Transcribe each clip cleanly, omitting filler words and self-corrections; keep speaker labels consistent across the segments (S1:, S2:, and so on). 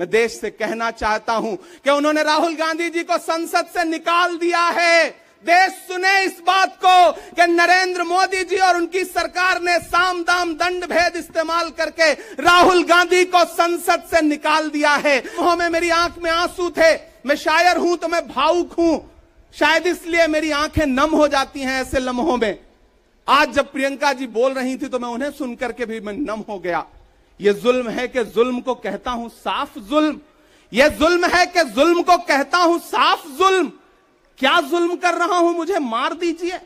S1: मैं देश से कहना चाहता हूं कि उन्होंने राहुल गांधी जी को संसद से निकाल दिया है। देश सुने इस बात को कि नरेंद्र मोदी जी और उनकी सरकार ने साम दाम दंड भेद इस्तेमाल करके राहुल गांधी को संसद से निकाल दिया है। मुंह में मेरी आंख में आंसू थे। मैं शायर हूं तो मैं भावुक हूं, शायद इसलिए मेरी आंखें नम हो जाती हैं ऐसे लम्हों में। आज जब प्रियंका जी बोल रही थी तो मैं उन्हें सुनकर के भी मैं नम हो गया। यह जुल्म है कि जुल्म को कहता हूं साफ जुल्म, यह जुल्म है कि जुल्म को कहता हूं साफ जुल्म। क्या जुल्म कर रहा हूं, मुझे मार दीजिए।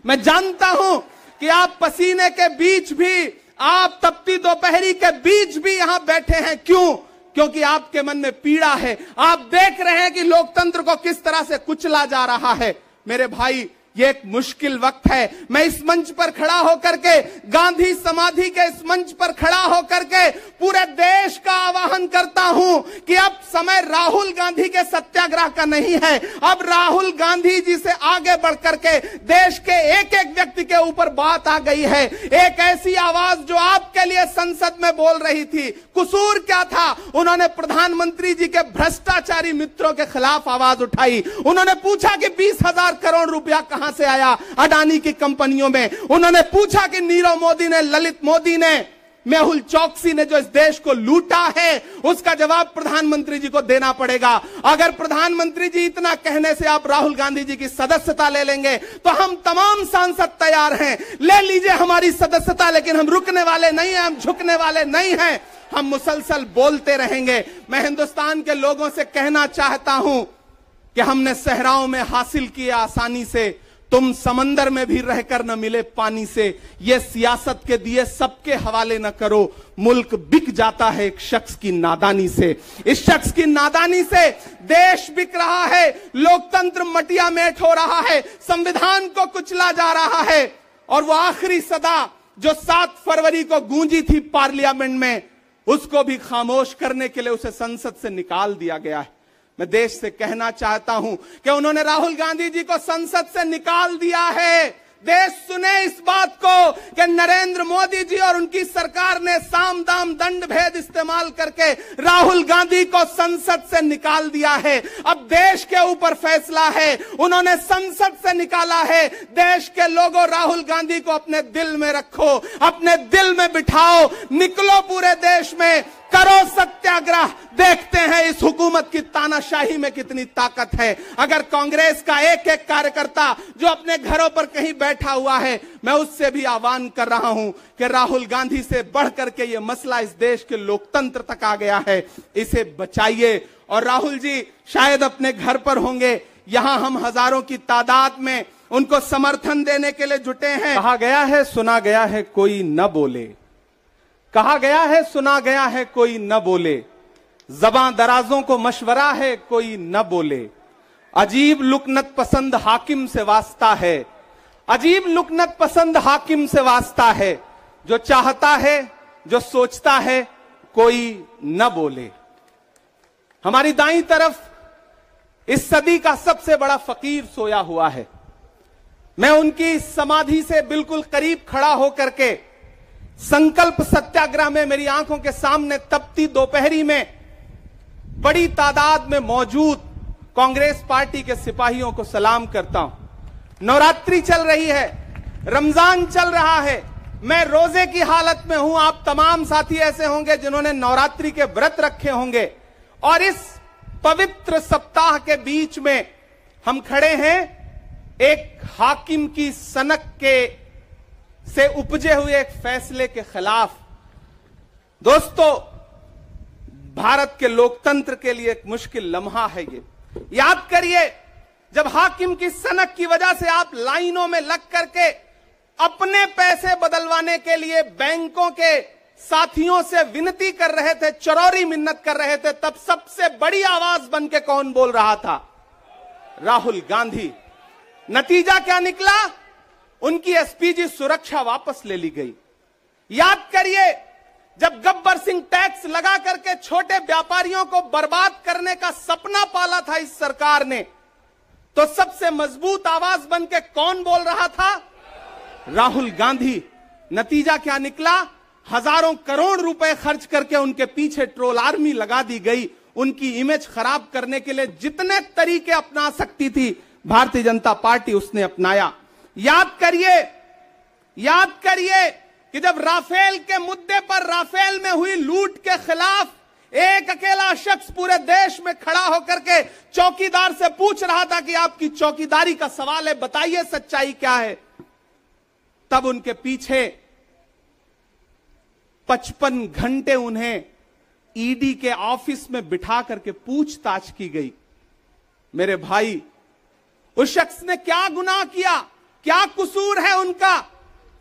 S1: मैं जानता हूं कि आप पसीने के बीच भी, आप तपती दोपहरी के बीच भी यहां बैठे हैं। क्यों? क्योंकि आपके मन में पीड़ा है। आप देख रहे हैं कि लोकतंत्र को किस तरह से कुचला जा रहा है। मेरे भाई, ये एक मुश्किल वक्त है। मैं इस मंच पर खड़ा होकर के, गांधी समाधि के इस मंच पर खड़ा होकर के पूरे देश का आह्वान करता हूं कि अब समय राहुल गांधी के सत्याग्रह का नहीं है। अब राहुल गांधी जी से आगे बढ़ करके देश के एक एक व्यक्ति के ऊपर बात आ गई है। एक ऐसी आवाज जो आपके लिए संसद में बोल रही थी। कसूर क्या था? उन्होंने प्रधानमंत्री जी के भ्रष्टाचारी मित्रों के खिलाफ आवाज उठाई। उन्होंने पूछा कि 20,000 करोड़ रुपया कहां से आया अडानी की कंपनियों में। उन्होंने पूछा कि नीरव मोदी ने, ललित मोदी ने, मेहुल चौकसी ने जो इस देश को लूटा है, उसका जवाब प्रधानमंत्री जी को देना पड़ेगा। अगर प्रधानमंत्री जी इतना कहने से आप राहुल गांधी जी की सदस्यता ले लेंगे तो हम तमाम सांसद तैयार हैं। ले लीजिए हमारी सदस्यता, लेकिन हम रुकने वाले नहीं हैं, हम झुकने वाले नहीं हैं। हम मुसलसल बोलते रहेंगे। मैं हिंदुस्तान के लोगों से कहना चाहता हूं कि हमने सहराओं में हासिल किया आसानी से, तुम समंदर में भी रहकर न मिले पानी से। ये सियासत के दिए सबके हवाले न करो, मुल्क बिक जाता है एक शख्स की नादानी से। इस शख्स की नादानी से देश बिक रहा है, लोकतंत्र मटिया मेट हो रहा है, संविधान को कुचला जा रहा है। और वो आखिरी सदा जो 7 फरवरी को गूंजी थी पार्लियामेंट में, उसको भी खामोश करने के लिए उसे संसद से निकाल दिया गया है। मैं देश से कहना चाहता हूं कि उन्होंने राहुल गांधी जी को संसद से निकाल दिया है। देश सुने इस बात को कि नरेंद्र मोदी जी और उनकी सरकार ने साम दाम दंड भेद इस्तेमाल करके राहुल गांधी को संसद से निकाल दिया है। अब देश के ऊपर फैसला है। उन्होंने संसद से निकाला है। देश के लोगों, राहुल गांधी को अपने दिल में रखो, अपने दिल में बिठाओ, निकलो पूरे देश में, करो सत्याग्रह। देखते हैं इस हुकूमत की तानाशाही में कितनी ताकत है। अगर कांग्रेस का एक एक कार्यकर्ता जो अपने घरों पर कहीं बैठा हुआ है, मैं उससे भी आह्वान कर रहा हूं कि राहुल गांधी से बढ़ करके ये मसला इस देश के लोकतंत्र तक आ गया है, इसे बचाइए। और राहुल जी शायद अपने घर पर होंगे, यहां हम हजारों की तादाद में उनको समर्थन देने के लिए जुटे हैं। कहा गया है, सुना गया है, कोई न बोले। कहा गया है, सुना गया है, कोई न बोले। ज़बां दराजों को मशवरा है, कोई न बोले। अजीब लुकनत पसंद हाकिम से वास्ता है, अजीब लुकनत पसंद हाकिम से वास्ता है। जो चाहता है, जो सोचता है, कोई न बोले। हमारी दाईं तरफ इस सदी का सबसे बड़ा फकीर सोया हुआ है। मैं उनकी समाधि से बिल्कुल करीब खड़ा होकर के संकल्प सत्याग्रह में मेरी आंखों के सामने तपती दोपहरी में बड़ी तादाद में मौजूद कांग्रेस पार्टी के सिपाहियों को सलाम करता हूं। नवरात्रि चल रही है, रमजान चल रहा है, मैं रोजे की हालत में हूं। आप तमाम साथी ऐसे होंगे जिन्होंने नवरात्रि के व्रत रखे होंगे। और इस पवित्र सप्ताह के बीच में हम खड़े हैं एक हाकिम की सनक के से उपजे हुए एक फैसले के खिलाफ। दोस्तों, भारत के लोकतंत्र के लिए एक मुश्किल लम्हा है ये। याद करिए, जब हाकिम की सनक की वजह से आप लाइनों में लग करके अपने पैसे बदलवाने के लिए बैंकों के साथियों से विनती कर रहे थे, चरौरी मिन्नत कर रहे थे, तब सबसे बड़ी आवाज बन के कौन बोल रहा था? राहुल गांधी। नतीजा क्या निकला? उनकी एसपीजी सुरक्षा वापस ले ली गई। याद करिए, जब गब्बर सिंह टैक्स लगा करके छोटे व्यापारियों को बर्बाद करने का सपना पाला था इस सरकार ने, तो सबसे मजबूत आवाज बन के कौन बोल रहा था? राहुल गांधी। नतीजा क्या निकला? हजारों करोड़ रुपए खर्च करके उनके पीछे ट्रोल आर्मी लगा दी गई। उनकी इमेज खराब करने के लिए जितने तरीके अपना सकती थी भारतीय जनता पार्टी उसने अपनाया। याद करिए कि जब राफेल के मुद्दे पर, राफेल में हुई लूट के खिलाफ एक अकेला शख्स पूरे देश में खड़ा होकर के चौकीदार से पूछ रहा था कि आपकी चौकीदारी का सवाल है, बताइए सच्चाई क्या है, तब उनके पीछे 55 घंटे उन्हें ईडी के ऑफिस में बिठा करके पूछताछ की गई। मेरे भाई, उस शख्स ने क्या गुनाह किया, क्या कसूर है उनका?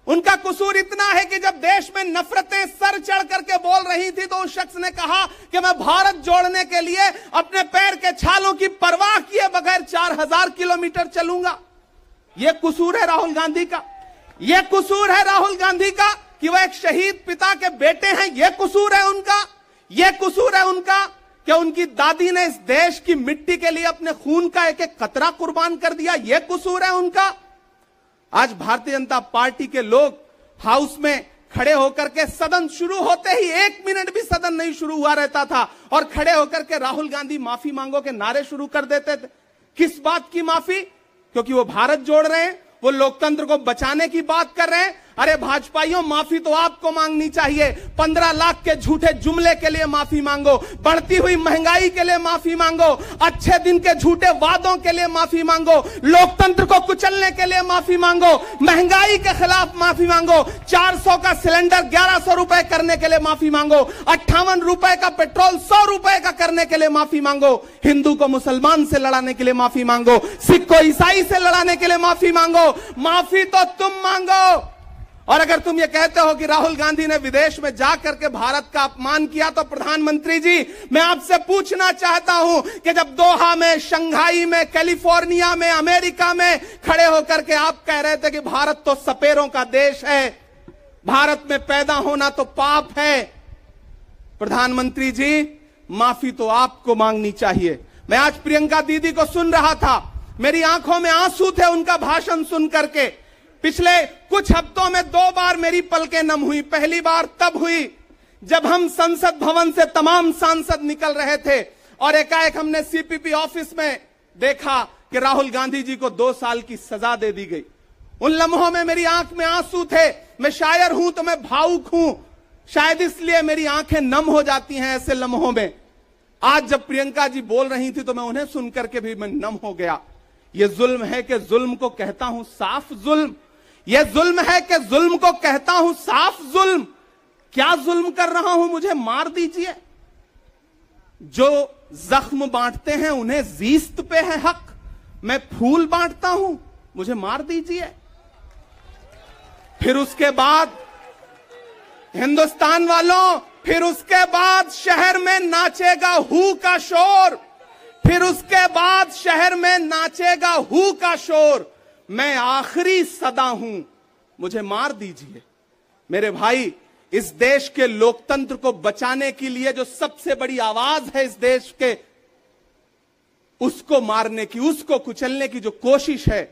S1: उनका कसूर इतना है कि जब देश में नफरतें सर चढ़ करके बोल रही थी तो उस शख्स ने कहा कि मैं भारत जोड़ने के लिए अपने पैर के छालों की परवाह किए बगैर 4000 किलोमीटर चलूंगा। यह कसूर है राहुल गांधी का। यह कसूर है राहुल गांधी का कि वह एक शहीद पिता के बेटे हैं। यह कसूर है उनका। यह कसूर है उनका कि उनकी दादी ने इस देश की मिट्टी के लिए अपने खून का एक एक कतरा कुर्बान कर दिया। यह कसूर है उनका। आज भारतीय जनता पार्टी के लोग हाउस में खड़े होकर के, सदन शुरू होते ही 1 मिनट भी सदन नहीं शुरू हुआ रहता था और खड़े होकर के राहुल गांधी माफी मांगो के नारे शुरू कर देते थे। किस बात की माफी? क्योंकि वो भारत जोड़ रहे हैं, वो लोकतंत्र को बचाने की बात कर रहे हैं। अरे भाजपाइयों, माफी तो आपको मांगनी चाहिए। 15 लाख के झूठे जुमले के लिए माफी मांगो, बढ़ती हुई महंगाई के लिए माफी मांगो, अच्छे दिन के झूठे वादों के लिए माफी मांगो, लोकतंत्र को कुचलने के लिए माफी मांगो, महंगाई के खिलाफ माफी मांगो, 400 का सिलेंडर 1100 रुपए करने के लिए माफी मांगो, 58 रुपए का पेट्रोल 100 रुपए का करने के लिए माफी मांगो, हिंदू को मुसलमान से लड़ाने के लिए माफी मांगो, सिख को ईसाई से लड़ाने के लिए माफी मांगो। माफी तो तुम मांगो। और अगर तुम ये कहते हो कि राहुल गांधी ने विदेश में जाकर के भारत का अपमान किया, तो प्रधानमंत्री जी, मैं आपसे पूछना चाहता हूं कि जब दोहा में, शंघाई में, कैलिफोर्निया में, अमेरिका में खड़े होकर के आप कह रहे थे कि भारत तो सपेरों का देश है, भारत में पैदा होना तो पाप है, प्रधानमंत्री जी, माफी तो आपको मांगनी चाहिए। मैं आज प्रियंका दीदी को सुन रहा था, मेरी आंखों में आंसू थे उनका भाषण सुन करके। पिछले कुछ हफ्तों में 2 बार मेरी पलकें नम हुई। पहली बार तब हुई जब हम संसद भवन से तमाम सांसद निकल रहे थे और एकाएक हमने सीपीपी ऑफिस में देखा कि राहुल गांधी जी को 2 साल की सजा दे दी गई। उन लम्हों में मेरी आंख में आंसू थे। मैं शायर हूं तो मैं भावुक हूं, शायद इसलिए मेरी आंखें नम हो जाती हैं ऐसे लम्हों में। आज जब प्रियंका जी बोल रही थी तो मैं उन्हें सुनकर के भी मैं नम हो गया। यह जुल्म है कि जुल्म को कहता हूं साफ जुल्म। यह जुल्म है कि जुल्म को कहता हूं साफ जुल्म। क्या जुल्म कर रहा हूं? मुझे मार दीजिए। जो जख्म बांटते हैं उन्हें जीस्त पे है हक। मैं फूल बांटता हूं, मुझे मार दीजिए। फिर उसके बाद हिंदुस्तान वालों, फिर उसके बाद शहर में नाचेगा हू का शोर। फिर उसके बाद शहर में नाचेगा हू का शोर। मैं आखिरी सदा हूं, मुझे मार दीजिए। मेरे भाई, इस देश के लोकतंत्र को बचाने के लिए जो सबसे बड़ी आवाज है इस देश के, उसको मारने की, उसको कुचलने की जो कोशिश है,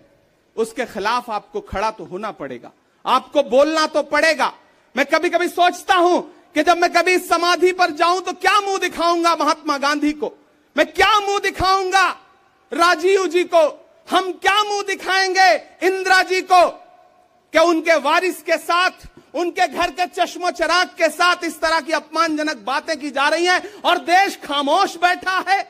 S1: उसके खिलाफ आपको खड़ा तो होना पड़ेगा, आपको बोलना तो पड़ेगा। मैं कभी कभी सोचता हूं कि जब मैं कभी समाधि पर जाऊं तो क्या मुंह दिखाऊंगा महात्मा गांधी को, मैं क्या मुंह दिखाऊंगा राजीव जी को, हम क्या मुंह दिखाएंगे इंदिरा जी को कि उनके वारिस के साथ, उनके घर के चश्मो चिराग के साथ इस तरह की अपमानजनक बातें की जा रही हैं और देश खामोश बैठा है।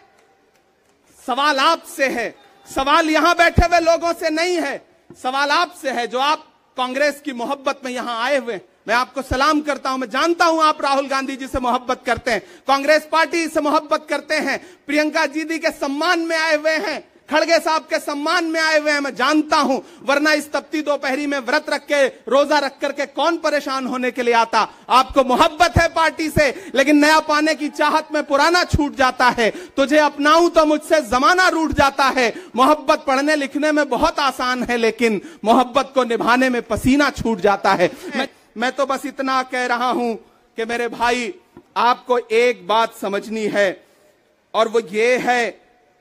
S1: सवाल आपसे है, सवाल यहां बैठे हुए लोगों से नहीं है, सवाल आपसे है जो आप कांग्रेस की मोहब्बत में यहां आए हुए। मैं आपको सलाम करता हूं, मैं जानता हूं आप राहुल गांधी जी से मोहब्बत करते हैं, कांग्रेस पार्टी से मोहब्बत करते हैं, प्रियंका दीदी के सम्मान में आए हुए हैं, खड़गे साहब के सम्मान में आए हुए हैं, मैं जानता हूं। वरना इस तपती दोपहरी में व्रत रख के, रोजा रख करके कौन परेशान होने के लिए आता? आपको मोहब्बत है पार्टी से, लेकिन नया पाने की चाहत में पुराना छूट जाता है। तुझे अपनाऊं तो मुझसे जमाना रूठ जाता है। मोहब्बत पढ़ने लिखने में बहुत आसान है, लेकिन मोहब्बत को निभाने में पसीना छूट जाता है। मैं तो बस इतना कह रहा हूं कि मेरे भाई, आपको एक बात समझनी है, और वो ये है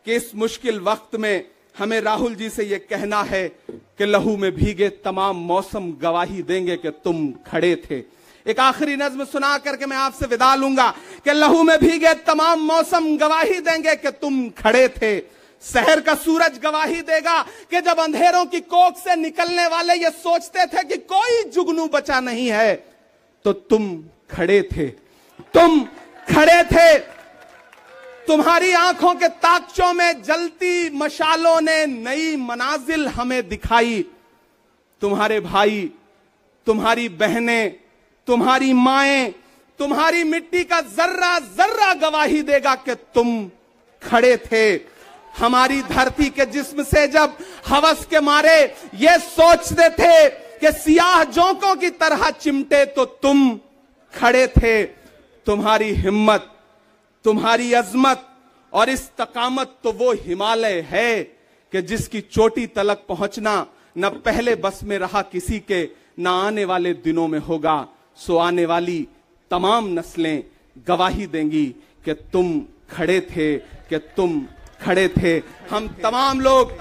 S1: कि इस मुश्किल वक्त में हमें राहुल जी से यह कहना है कि लहू में भीगे तमाम मौसम गवाही देंगे कि तुम खड़े थे। एक आखिरी नज्म सुना करके मैं आपसे विदा लूंगा कि लहू में भीगे तमाम मौसम गवाही देंगे कि तुम खड़े थे। शहर का सूरज गवाही देगा कि जब अंधेरों की कोख से निकलने वाले ये सोचते थे कि कोई जुगनू बचा नहीं है, तो तुम खड़े थे, तुम खड़े थे। तुम्हारी आंखों के ताकचों में जलती मशालों ने नई मनाजिल हमें दिखाई। तुम्हारे भाई, तुम्हारी बहनें, तुम्हारी माएं, तुम्हारी मिट्टी का जर्रा जर्रा गवाही देगा कि तुम खड़े थे। हमारी धरती के जिस्म से जब हवस के मारे ये सोचते थे कि सियाह जोंकों की तरह चिमटे, तो तुम खड़े थे। तुम्हारी हिम्मत, तुम्हारी अजमत और इस्तकामत तो वो हिमालय है कि जिसकी चोटी तलक पहुंचना न पहले बस में रहा किसी के, न आने वाले दिनों में होगा। सो आने वाली तमाम नस्लें गवाही देंगी कि तुम खड़े थे, कि तुम खड़े थे। हम तमाम लोग,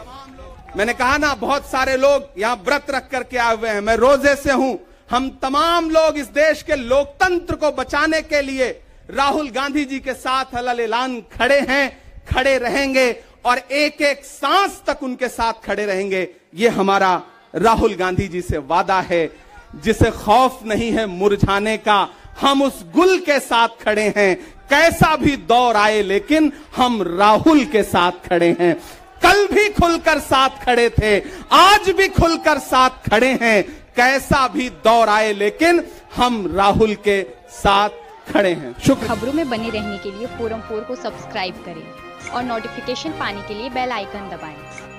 S1: मैंने कहा ना, बहुत सारे लोग यहां व्रत रख करके आए हुए हैं, मैं रोजे से हूं। हम तमाम लोग इस देश के लोकतंत्र को बचाने के लिए राहुल गांधी जी के साथ अलल ऐलान खड़े हैं, खड़े रहेंगे और एक एक सांस तक उनके साथ खड़े रहेंगे। ये हमारा राहुल गांधी जी से वादा है। जिसे खौफ नहीं है मुरझाने का, हम उस गुल के साथ खड़े हैं। कैसा भी दौर आए लेकिन हम राहुल के साथ खड़े हैं। कल भी खुलकर साथ खड़े थे, आज भी खुलकर साथ खड़े हैं। कैसा भी दौर आए लेकिन हम राहुल के साथ खड़े हैं। शुक्रिया।
S2: खबरों में बने रहने के लिए फोरम 4 को सब्सक्राइब करें और नोटिफिकेशन पाने के लिए बेल आइकन दबाएं।